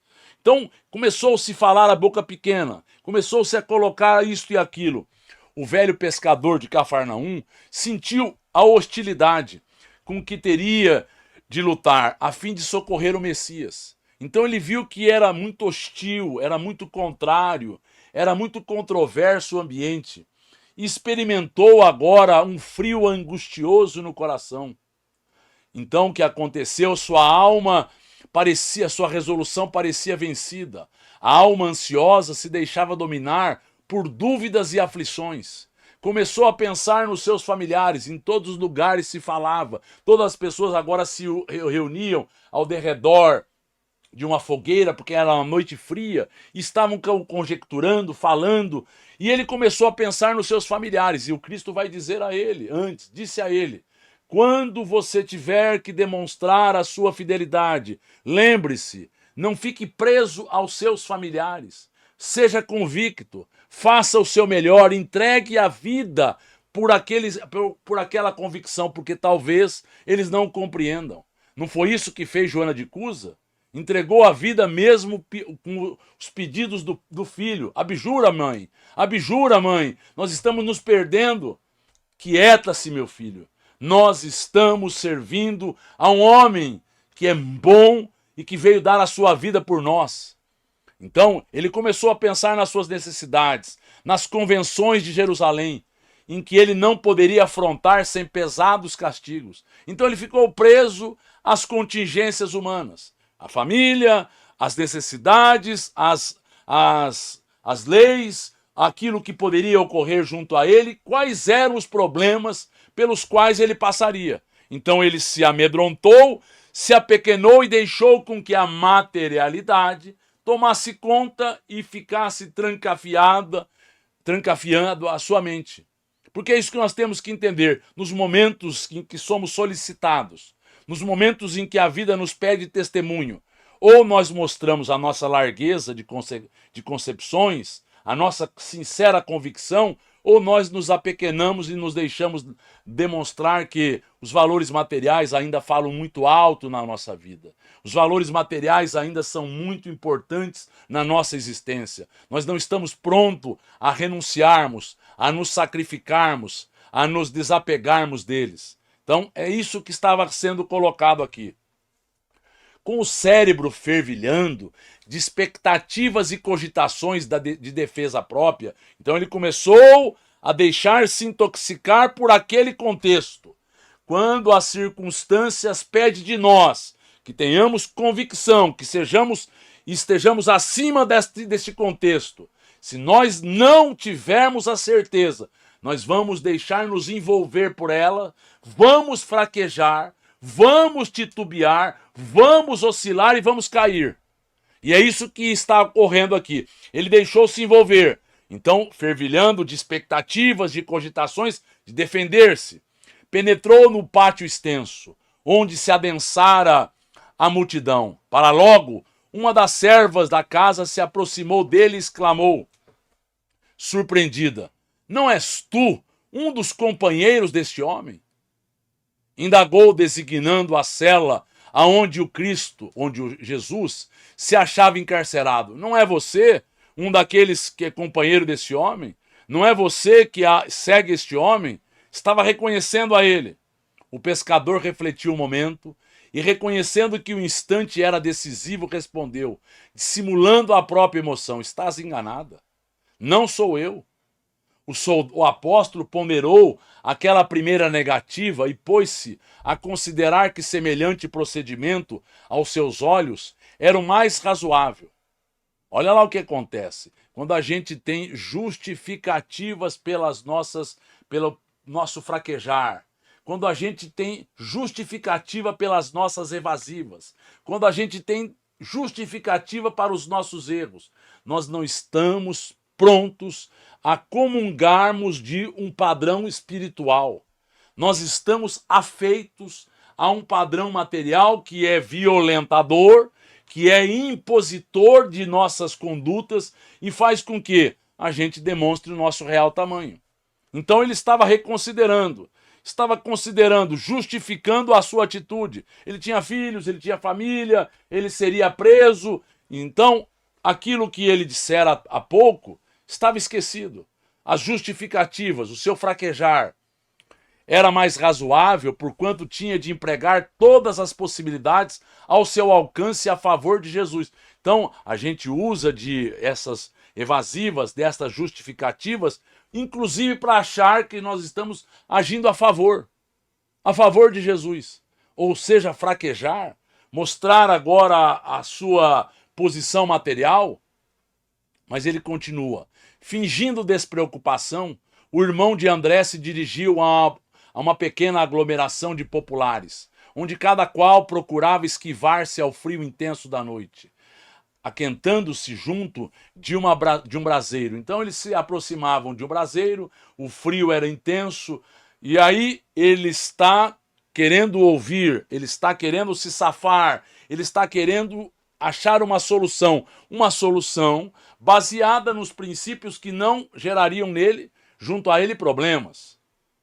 Então começou-se a falar a boca pequena, começou-se a colocar isto e aquilo. O velho pescador de Cafarnaum sentiu a hostilidade com que teria de lutar a fim de socorrer o Messias. Então ele viu que era muito hostil, era muito contrário, era muito controverso o ambiente. E experimentou agora um frio angustioso no coração. Então o que aconteceu? Sua alma parecia, sua resolução parecia vencida. A alma ansiosa se deixava dominar por dúvidas e aflições. Começou a pensar nos seus familiares, em todos os lugares se falava. Todas as pessoas agora se reuniam ao derredor de uma fogueira, porque era uma noite fria, estavam conjecturando, falando, e ele começou a pensar nos seus familiares, e o Cristo vai dizer a ele, disse a ele, quando você tiver que demonstrar a sua fidelidade, lembre-se, não fique preso aos seus familiares, seja convicto, faça o seu melhor, entregue a vida por aquela convicção, porque talvez eles não compreendam. Não foi isso que fez Joana de Cusa? Entregou a vida mesmo com os pedidos do filho. Abjura, mãe. Abjura, mãe. Nós estamos nos perdendo. Quieta-se, meu filho. Nós estamos servindo a um homem que é bom e que veio dar a sua vida por nós. Então, ele começou a pensar nas suas necessidades, nas convenções de Jerusalém, em que ele não poderia afrontar sem pesados castigos. Então, ele ficou preso às contingências humanas. A família, as necessidades, as leis, aquilo que poderia ocorrer junto a ele, quais eram os problemas pelos quais ele passaria. Então ele se amedrontou, se apequenou e deixou com que a materialidade tomasse conta e ficasse trancafiando a sua mente. Porque é isso que nós temos que entender nos momentos em que somos solicitados. Nos momentos em que a vida nos pede testemunho, ou nós mostramos a nossa largueza de concepções, a nossa sincera convicção, ou nós nos apequenamos e nos deixamos demonstrar que os valores materiais ainda falam muito alto na nossa vida. Os valores materiais ainda são muito importantes na nossa existência. Nós não estamos prontos a renunciarmos, a nos sacrificarmos, a nos desapegarmos deles. Então, é isso que estava sendo colocado aqui. Com o cérebro fervilhando de expectativas e cogitações de defesa própria, então ele começou a deixar-se intoxicar por aquele contexto. Quando as circunstâncias pedem de nós que tenhamos convicção, que estejamos acima deste contexto, se nós não tivermos a certeza, nós vamos deixar-nos envolver por ela, vamos fraquejar, vamos titubear, vamos oscilar e vamos cair. E é isso que está ocorrendo aqui. Ele deixou-se envolver. Então, fervilhando de expectativas, de cogitações, de defender-se. Penetrou no pátio extenso, onde se adensara a multidão. Para logo, uma das servas da casa se aproximou dele e exclamou, surpreendida, não és tu um dos companheiros deste homem? Indagou, designando a cela aonde o Cristo, onde o Jesus, se achava encarcerado. Não é você um daqueles que é companheiro desse homem? Não é você que segue este homem? Estava reconhecendo a ele. O pescador refletiu um momento e, reconhecendo que o instante era decisivo, respondeu, dissimulando a própria emoção, estás enganada. Não sou eu. O apóstolo ponderou aquela primeira negativa e pôs-se a considerar que semelhante procedimento, aos seus olhos, era o mais razoável. Olha lá o que acontece. Quando a gente tem justificativas pelo nosso fraquejar, quando a gente tem justificativa pelas nossas evasivas, quando a gente tem justificativa para os nossos erros, nós não estamos prontos a comungarmos de um padrão espiritual. Nós estamos afeitos a um padrão material que é violentador, que é impositor de nossas condutas e faz com que a gente demonstre o nosso real tamanho. Então ele estava reconsiderando, estava considerando, justificando a sua atitude. Ele tinha filhos, ele tinha família, ele seria preso. Então, aquilo que ele dissera há pouco estava esquecido. As justificativas, o seu fraquejar, era mais razoável porquanto tinha de empregar todas as possibilidades ao seu alcance a favor de Jesus. Então, a gente usa de essas evasivas, dessas justificativas, inclusive para achar que nós estamos agindo a favor de Jesus. Ou seja, fraquejar, mostrar agora a sua posição material. Mas ele continua. Fingindo despreocupação, o irmão de André se dirigiu a uma pequena aglomeração de populares, onde cada qual procurava esquivar-se ao frio intenso da noite, aquentando-se junto de um braseiro. Então eles se aproximavam de um braseiro, o frio era intenso, e aí ele está querendo ouvir, ele está querendo se safar, ele está querendo achar uma solução baseada nos princípios que não gerariam nele, junto a ele, problemas.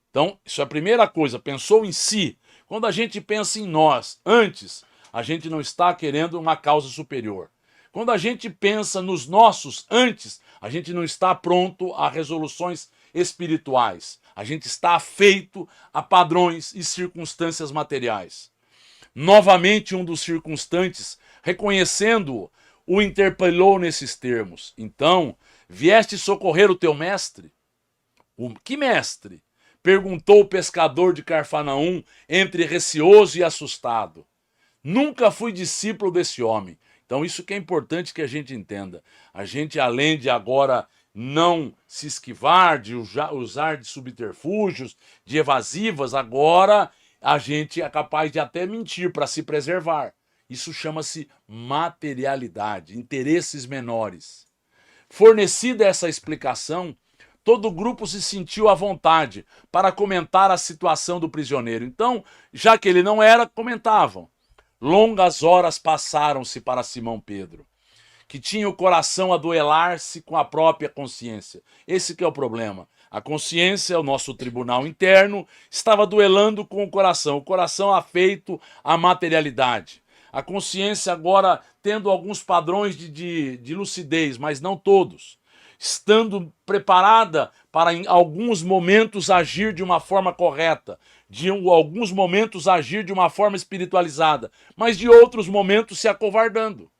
Então, isso é a primeira coisa, pensou em si. Quando a gente pensa em nós, antes, a gente não está querendo uma causa superior. Quando a gente pensa nos nossos antes, a gente não está pronto a resoluções espirituais. A gente está afeito a padrões e circunstâncias materiais. Novamente, um dos circunstantes, reconhecendo-o, o interpelou nesses termos. Então, vieste socorrer o teu mestre? Que mestre? Perguntou o pescador de Carfanaum, entre receoso e assustado. Nunca fui discípulo desse homem. Então isso que é importante que a gente entenda. A gente, além de agora não se esquivar, de usar de subterfúgios, de evasivas, agora a gente é capaz de até mentir para se preservar. Isso chama-se materialidade, interesses menores. Fornecida essa explicação, todo o grupo se sentiu à vontade para comentar a situação do prisioneiro. Então, já que ele não era, comentavam. Longas horas passaram-se para Simão Pedro, que tinha o coração a duelar-se com a própria consciência. Esse que é o problema. A consciência, o nosso tribunal interno, estava duelando com o coração afeito à materialidade. A consciência agora tendo alguns padrões de lucidez, mas não todos. Estando preparada para em alguns momentos agir de uma forma correta, alguns momentos agir de uma forma espiritualizada, mas de outros momentos se acovardando.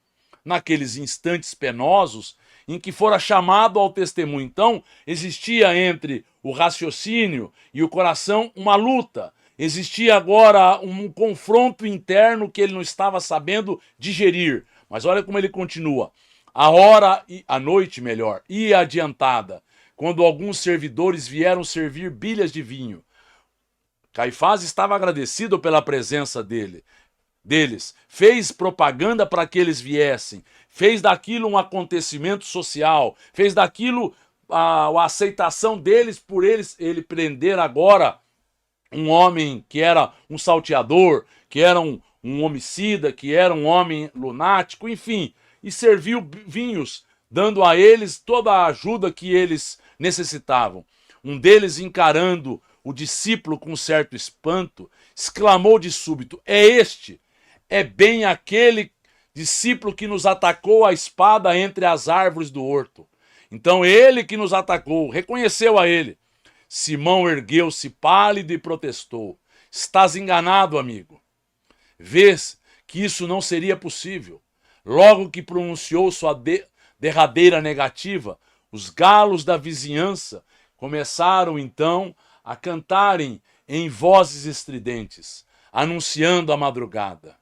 Naqueles instantes penosos em que fora chamado ao testemunho. Então, existia entre o raciocínio e o coração uma luta. Existia agora um confronto interno que ele não estava sabendo digerir. Mas olha como ele continua. A noite ia adiantada, quando alguns servidores vieram servir bilhas de vinho. Caifás estava agradecido pela presença deles, fez propaganda para que eles viessem, fez daquilo um acontecimento social, fez daquilo a aceitação deles por ele prender agora um homem que era um salteador, que era um homicida, que era um homem lunático, enfim, e serviu vinhos, dando a eles toda a ajuda que eles necessitavam. Um deles, encarando o discípulo com certo espanto, exclamou de súbito: é bem aquele discípulo que nos atacou a espada entre as árvores do horto. Então ele que nos atacou, reconheceu a ele. Simão ergueu-se pálido e protestou: estás enganado, amigo. Vês que isso não seria possível. Logo que pronunciou sua derradeira negativa, os galos da vizinhança começaram então a cantarem em vozes estridentes, anunciando a madrugada.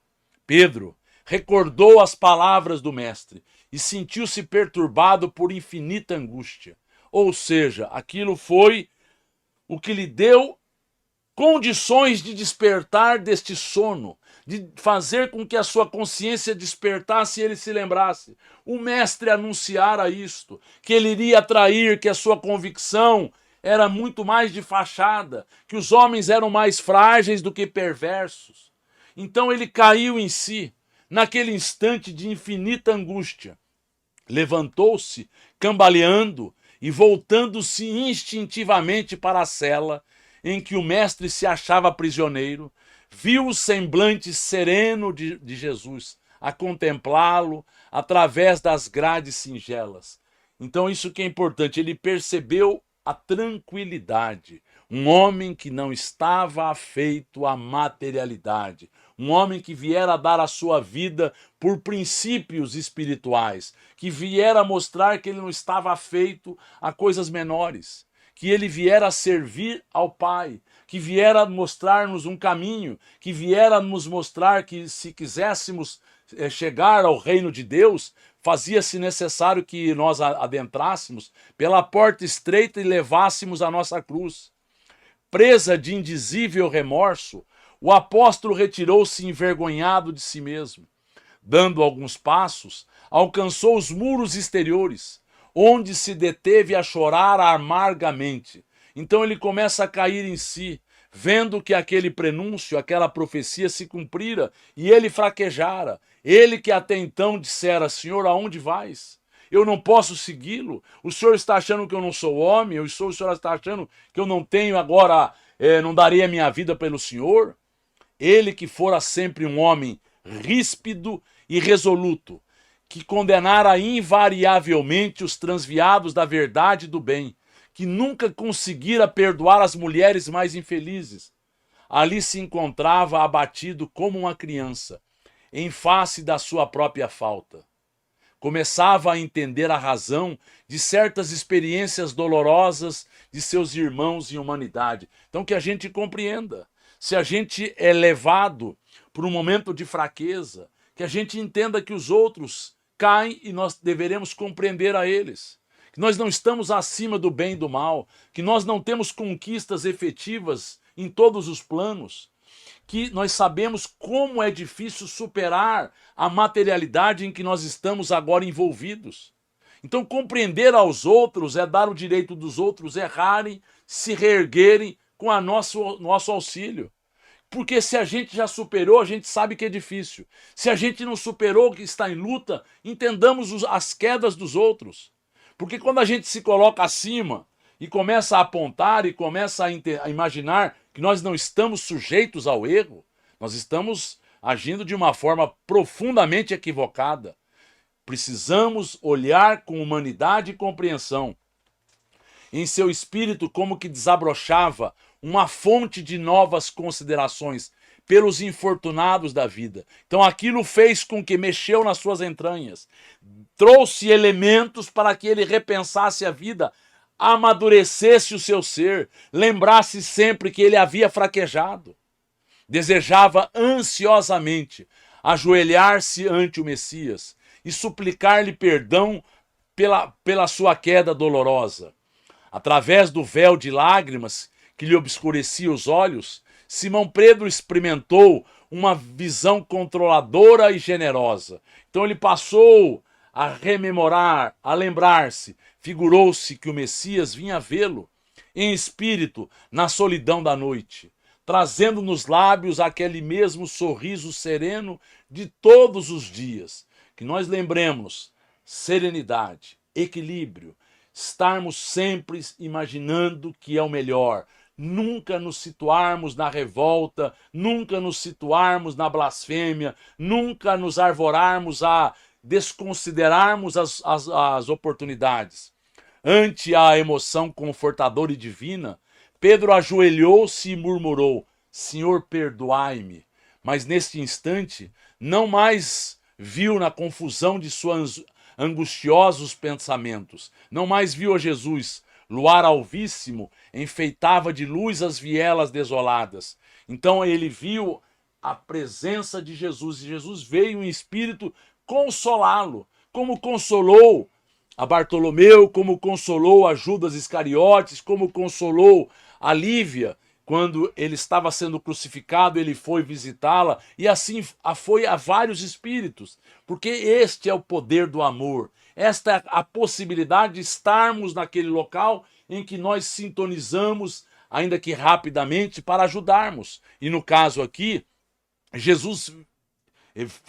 Pedro recordou as palavras do mestre e sentiu-se perturbado por infinita angústia. Ou seja, aquilo foi o que lhe deu condições de despertar deste sono, de fazer com que a sua consciência despertasse e ele se lembrasse. O mestre anunciara isto, que ele iria trair, que a sua convicção era muito mais de fachada, que os homens eram mais frágeis do que perversos. Então ele caiu em si, naquele instante de infinita angústia. Levantou-se, cambaleando e voltando-se instintivamente para a cela em que o mestre se achava prisioneiro, viu o semblante sereno de Jesus, a contemplá-lo através das grades singelas. Então isso que é importante, ele percebeu a tranquilidade. Um homem que não estava afeito à materialidade. Um homem que viera a dar a sua vida por princípios espirituais. Que viera a mostrar que ele não estava afeito a coisas menores. Que ele viera a servir ao Pai. Que viera a mostrar-nos um caminho. Que viera a nos mostrar que se quiséssemos chegar ao reino de Deus, fazia-se necessário que nós adentrássemos pela porta estreita e levássemos a nossa cruz. Presa de indizível remorso, o apóstolo retirou-se envergonhado de si mesmo. Dando alguns passos, alcançou os muros exteriores, onde se deteve a chorar amargamente. Então ele começa a cair em si, vendo que aquele prenúncio, aquela profecia se cumprira, e ele fraquejara. Ele que até então dissera: Senhor, aonde vais? Eu não posso segui-lo. O Senhor está achando que eu não sou homem? O Senhor está achando que eu não tenho agora, não darei a minha vida pelo Senhor? Ele que fora sempre um homem ríspido e resoluto, que condenara invariavelmente os transviados da verdade e do bem, que nunca conseguira perdoar as mulheres mais infelizes. Ali se encontrava abatido como uma criança, em face da sua própria falta. Começava a entender a razão de certas experiências dolorosas de seus irmãos em humanidade. Então que a gente compreenda. Se a gente é levado por um momento de fraqueza, que a gente entenda que os outros caem e nós deveremos compreender a eles. Que nós não estamos acima do bem e do mal, que nós não temos conquistas efetivas em todos os planos, que nós sabemos como é difícil superar a materialidade em que nós estamos agora envolvidos. Então compreender aos outros é dar o direito dos outros errarem, se reerguerem com a nosso auxílio. Porque se a gente já superou, a gente sabe que é difícil. Se a gente não superou, que está em luta, entendamos as quedas dos outros. Porque quando a gente se coloca acima e começa a apontar e começa a imaginar que nós não estamos sujeitos ao erro, nós estamos agindo de uma forma profundamente equivocada. Precisamos olhar com humanidade e compreensão. Em seu espírito, como que desabrochava uma fonte de novas considerações pelos infortunados da vida. Então aquilo fez com que mexeu nas suas entranhas, trouxe elementos para que ele repensasse a vida, amadurecesse o seu ser, lembrasse sempre que ele havia fraquejado. Desejava ansiosamente ajoelhar-se ante o Messias e suplicar-lhe perdão pela sua queda dolorosa. Através do véu de lágrimas que lhe obscurecia os olhos, Simão Pedro experimentou uma visão controladora e generosa. Então ele passou a rememorar, a lembrar-se, figurou-se que o Messias vinha vê-lo em espírito na solidão da noite, trazendo nos lábios aquele mesmo sorriso sereno de todos os dias. Que nós lembremos serenidade, equilíbrio, estarmos sempre imaginando que é o melhor, nunca nos situarmos na revolta, nunca nos situarmos na blasfêmia, nunca nos arvorarmos a desconsiderarmos as oportunidades. Ante a emoção confortadora e divina, Pedro ajoelhou-se e murmurou: Senhor, perdoai-me. Mas neste instante, não mais viu na confusão de suas angustiosos pensamentos, não mais viu a Jesus. Luar alvíssimo enfeitava de luz as vielas desoladas. Então ele viu a presença de Jesus, e Jesus veio em espírito consolá-lo, como consolou a Bartolomeu, como consolou a Judas Iscariotes, como consolou a Lívia, quando ele estava sendo crucificado, ele foi visitá-la, e assim foi a vários espíritos, porque este é o poder do amor. Esta é a possibilidade de estarmos naquele local em que nós sintonizamos, ainda que rapidamente, para ajudarmos. E no caso aqui, Jesus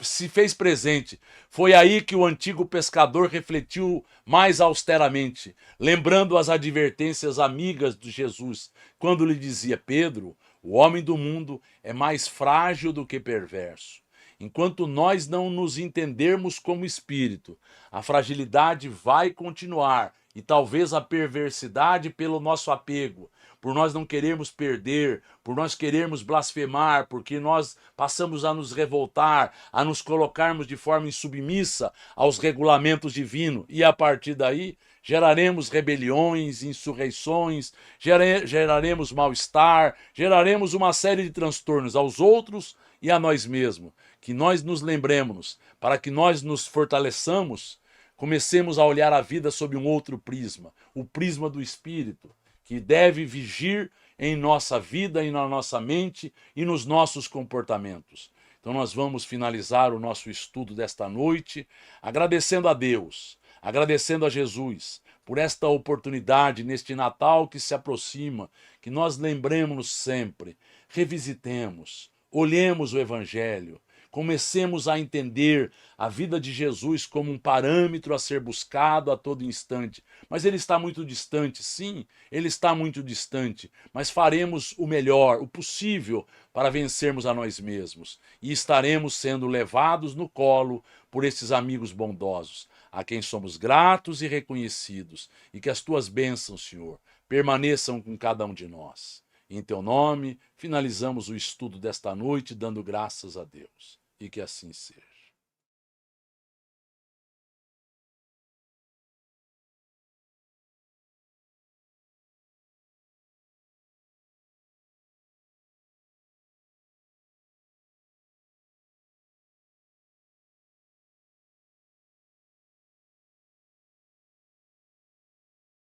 se fez presente. Foi aí que o antigo pescador refletiu mais austeramente, lembrando as advertências amigas de Jesus, quando lhe dizia: Pedro, o homem do mundo é mais frágil do que perverso. Enquanto nós não nos entendermos como espírito, a fragilidade vai continuar e talvez a perversidade pelo nosso apego, por nós não querermos perder, por nós querermos blasfemar, porque nós passamos a nos revoltar, a nos colocarmos de forma insubmissa aos regulamentos divinos, e a partir daí geraremos rebeliões, insurreições, geraremos mal-estar, geraremos uma série de transtornos aos outros e a nós mesmos. Que nós nos lembremos, para que nós nos fortaleçamos, comecemos a olhar a vida sob um outro prisma, o prisma do Espírito, que deve vigir em nossa vida e na nossa mente e nos nossos comportamentos. Então nós vamos finalizar o nosso estudo desta noite agradecendo a Deus, agradecendo a Jesus por esta oportunidade neste Natal que se aproxima, que nós lembremos sempre, revisitemos, olhemos o Evangelho, comecemos a entender a vida de Jesus como um parâmetro a ser buscado a todo instante. Mas ele está muito distante, sim, ele está muito distante, mas faremos o melhor, o possível, para vencermos a nós mesmos. E estaremos sendo levados no colo por esses amigos bondosos, a quem somos gratos e reconhecidos. E que as tuas bênçãos, Senhor, permaneçam com cada um de nós. Em teu nome, finalizamos o estudo desta noite dando graças a Deus. E que assim seja.